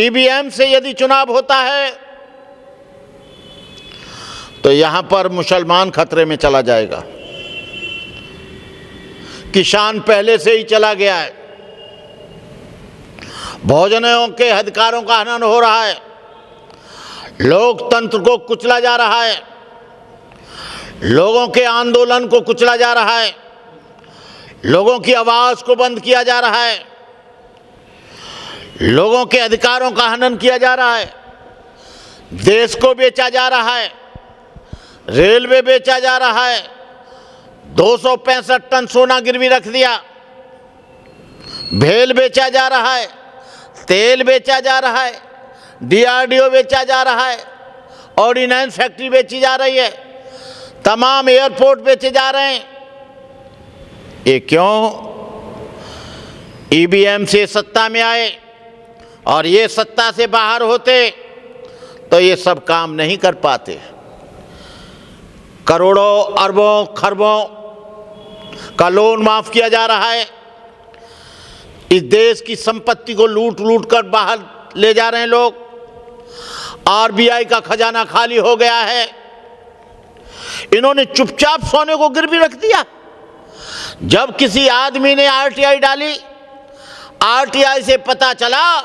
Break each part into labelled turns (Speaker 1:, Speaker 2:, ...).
Speaker 1: EVM से यदि चुनाव होता है तो यहां पर मुसलमान खतरे में चला जाएगा। किसान पहले से ही चला गया है, भोजनों के अधिकारों का हनन हो रहा है, लोकतंत्र को कुचला जा रहा है, लोगों के आंदोलन को कुचला जा रहा है, लोगों की आवाज को बंद किया जा रहा है, लोगों के अधिकारों का हनन किया जा रहा है, देश को बेचा जा रहा है, रेलवे बेचा जा रहा है, 265 टन सोना गिरवी रख दिया, भेल बेचा जा रहा है, तेल बेचा जा रहा है, डीआरडीओ बेचा जा रहा है, ऑर्डिनेंस फैक्ट्री बेची जा रही है, तमाम एयरपोर्ट बेचे जा रहे हैं। ये क्यों? ईवीएम से सत्ता में आए और ये सत्ता से बाहर होते तो ये सब काम नहीं कर पाते। करोड़ों अरबों खरबों का लोन माफ किया जा रहा है, इस देश की संपत्ति को लूट लूट कर बाहर ले जा रहे हैं लोग, आरबीआई का खजाना खाली हो गया है, इन्होंने चुपचाप सोने को गिरवी रख दिया। जब किसी आदमी ने आरटीआई डाली, आरटीआई से पता चला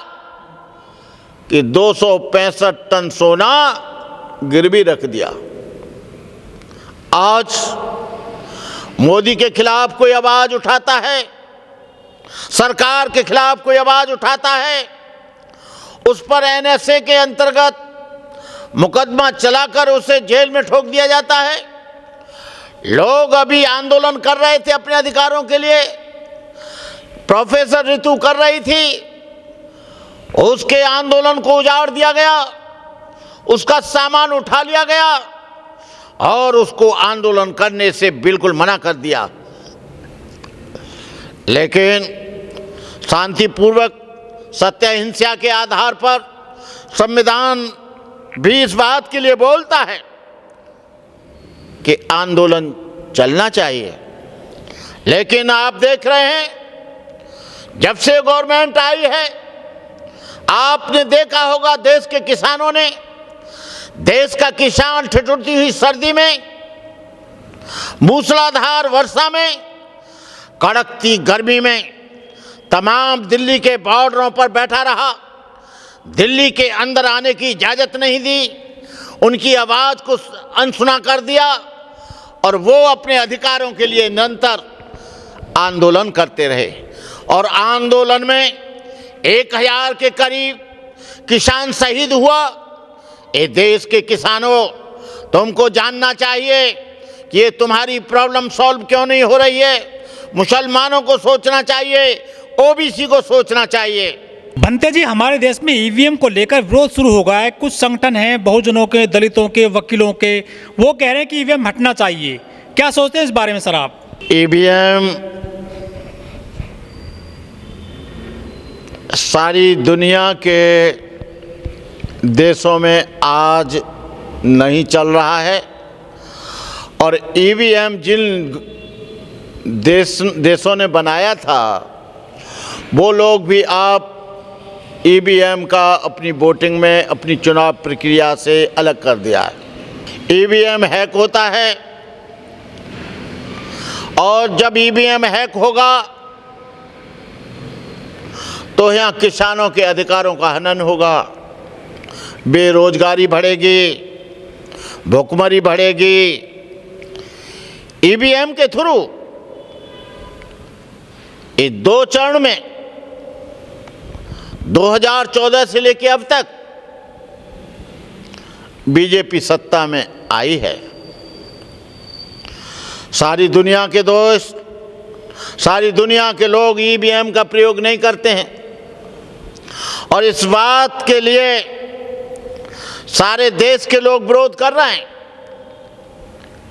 Speaker 1: कि 265 टन सोना गिरवी रख दिया। आज मोदी के खिलाफ कोई आवाज उठाता है, सरकार के खिलाफ कोई आवाज उठाता है, उस पर एनएसए के अंतर्गत मुकदमा चलाकर उसे जेल में ठोक दिया जाता है। लोग अभी आंदोलन कर रहे थे अपने अधिकारों के लिए, प्रोफेसर ऋतु कर रही थी, उसके आंदोलन को उजाड़ दिया गया, उसका सामान उठा लिया गया और उसको आंदोलन करने से बिल्कुल मना कर दिया। लेकिन शांतिपूर्वक सत्य अहिंसा के आधार पर संविधान भी इस बात के लिए बोलता है कि आंदोलन चलना चाहिए। लेकिन आप देख रहे हैं, जब से गवर्नमेंट आई है, आपने देखा होगा देश के किसानों ने, देश का किसान ठिठुरती हुई सर्दी में, मूसलाधार वर्षा में, कड़कती गर्मी में तमाम दिल्ली के बॉर्डरों पर बैठा रहा, दिल्ली के अंदर आने की इजाज़त नहीं दी, उनकी आवाज़ को अनसुना कर दिया और वो अपने अधिकारों के लिए निरंतर आंदोलन करते रहे। और आंदोलन में 1000 के करीब किसान शहीद हुआ। ये देश के किसानों, तुमको जानना चाहिए कि ये तुम्हारी प्रॉब्लम सॉल्व क्यों नहीं हो रही है। मुसलमानों को सोचना चाहिए, ओबीसी को सोचना चाहिए।
Speaker 2: बनते जी, हमारे देश में ईवीएम को लेकर विरोध शुरू हो गया है। कुछ संगठन हैं, बहुजनों के, दलितों के, वकीलों के, वो कह रहे हैं कि ईवीएम हटना चाहिए। क्या सोचते हैं इस बारे में सर आप?
Speaker 1: ईवीएम सारी दुनिया के देशों में आज नहीं चल रहा है और ईवीएम जिन देशों ने बनाया था, वो लोग भी आप ईवीएम का अपनी वोटिंग में, अपनी चुनाव प्रक्रिया से अलग कर दिया है। ईवीएम हैक होता है और जब ईवीएम हैक होगा तो यहाँ किसानों के अधिकारों का हनन होगा, बेरोजगारी बढ़ेगी, भुखमरी बढ़ेगी। ईवीएम के थ्रू इस 2 चरण में 2014 से लेकर अब तक बीजेपी सत्ता में आई है। सारी दुनिया के दोस्त, सारी दुनिया के लोग ईवीएम का प्रयोग नहीं करते हैं और इस बात के लिए सारे देश के लोग विरोध कर रहे हैं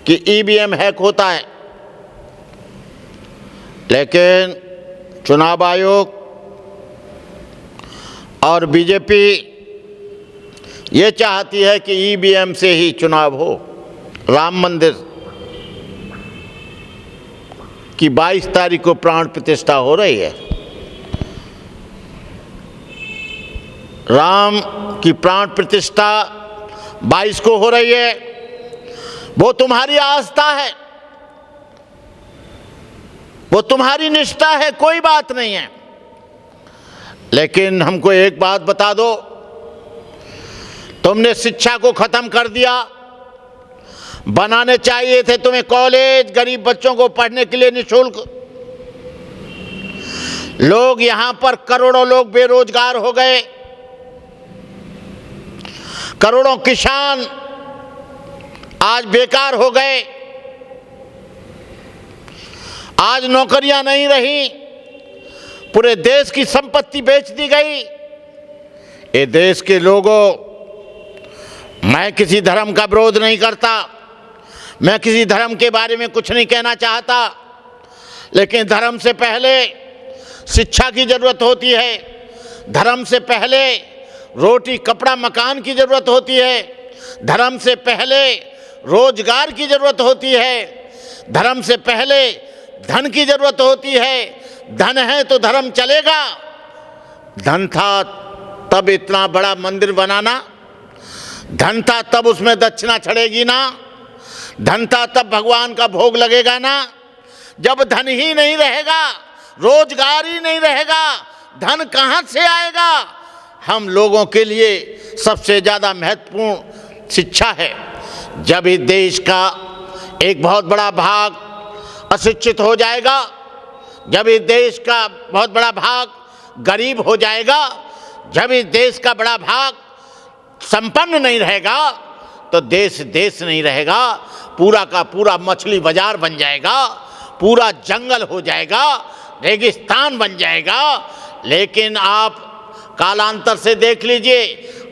Speaker 1: कि ईवीएम हैक होता है। लेकिन चुनाव आयोग और बीजेपी ये चाहती है कि ईवीएम से ही चुनाव हो। राम मंदिर की 22 तारीख को प्राण प्रतिष्ठा हो रही है। राम की प्राण प्रतिष्ठा 22 को हो रही है, वो तुम्हारी आस्था है, वो तुम्हारी निष्ठा है, कोई बात नहीं है। लेकिन हमको एक बात बता दो, तुमने शिक्षा को खत्म कर दिया। बनाने चाहिए थे तुम्हें कॉलेज, गरीब बच्चों को पढ़ने के लिए निःशुल्क। लोग यहां पर करोड़ों लोग बेरोजगार हो गए, करोड़ों किसान आज बेकार हो गए, आज नौकरियां नहीं रही, पूरे देश की संपत्ति बेच दी गई। ये देश के लोगों, मैं किसी धर्म का विरोध नहीं करता, मैं किसी धर्म के बारे में कुछ नहीं कहना चाहता, लेकिन धर्म से पहले शिक्षा की जरूरत होती है, धर्म से पहले रोटी कपड़ा मकान की जरूरत होती है, धर्म से पहले रोजगार की जरूरत होती है, धर्म से पहले धन की जरूरत होती है। धन है तो धर्म चलेगा। धन था तब इतना बड़ा मंदिर बनाना, धन था तब उसमें दक्षिणा चढ़ेगी ना, धन था तब भगवान का भोग लगेगा ना। जब धन ही नहीं रहेगा, रोजगार ही नहीं रहेगा, धन कहाँ से आएगा? हम लोगों के लिए सबसे ज़्यादा महत्वपूर्ण शिक्षा है। जब इस देश का एक बहुत बड़ा भाग अशिक्षित हो जाएगा, जब इस देश का बहुत बड़ा भाग गरीब हो जाएगा, जब इस देश का बड़ा भाग संपन्न नहीं रहेगा, तो देश देश नहीं रहेगा, पूरा का पूरा मछली बाजार बन जाएगा, पूरा जंगल हो जाएगा, रेगिस्तान बन जाएगा। लेकिन आप कालांतर से देख लीजिए,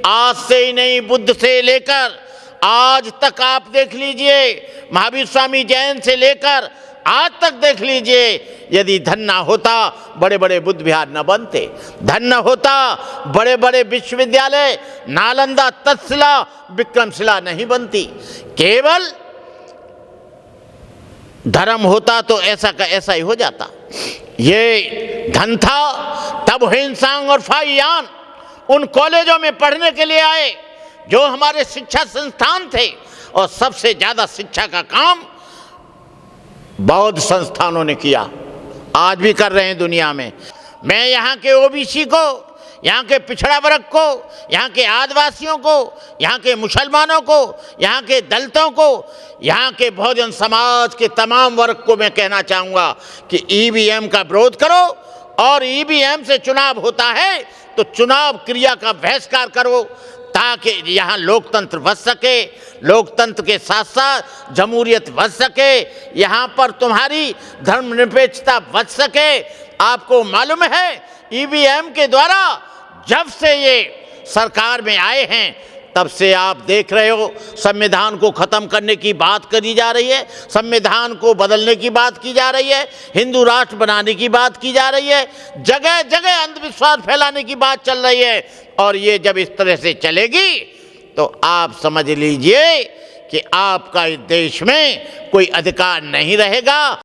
Speaker 1: आज से ही नहीं, बुद्ध से लेकर आज तक आप देख लीजिए, महावीर स्वामी जैन से लेकर आज तक देख लीजिए, यदि धन ना होता बड़े बड़े बुद्ध विहार न बनते, धन न होता बड़े बड़े विश्वविद्यालय नालंदा, तक्षशिला, विक्रमशिला नहीं बनती। केवल धर्म होता तो ऐसा का ऐसा ही हो जाता। ये धन था तब हिंसांग और फाइयान उन कॉलेजों में पढ़ने के लिए आए जो हमारे शिक्षा संस्थान थे, और सबसे ज्यादा शिक्षा का काम बौद्ध संस्थानों ने किया, आज भी कर रहे हैं दुनिया में। मैं यहाँ के ओबीसी को, यहाँ के पिछड़ा वर्ग को, यहाँ के आदिवासियों को, यहाँ के मुसलमानों को, यहाँ के दलितों को, यहाँ के बहुजन समाज के तमाम वर्ग को मैं कहना चाहूँगा कि ईवीएम का विरोध करो, और ईवीएम से चुनाव होता है तो चुनाव क्रिया का बहिष्कार करो, ताकि यहाँ लोकतंत्र बच सके, लोकतंत्र के साथ साथ जमहूरियत बच सके, यहाँ पर तुम्हारी धर्मनिरपेक्षता बच सके। आपको मालूम है ईवीएम के द्वारा जब से ये सरकार में आए हैं, तब से आप देख रहे हो संविधान को खत्म करने की बात करी जा रही है, संविधान को बदलने की बात की जा रही है, हिंदू राष्ट्र बनाने की बात की जा रही है, जगह जगह अंधविश्वास फैलाने की बात चल रही है। और ये जब इस तरह से चलेगी तो आप समझ लीजिए कि आपका इस देश में कोई अधिकार नहीं रहेगा।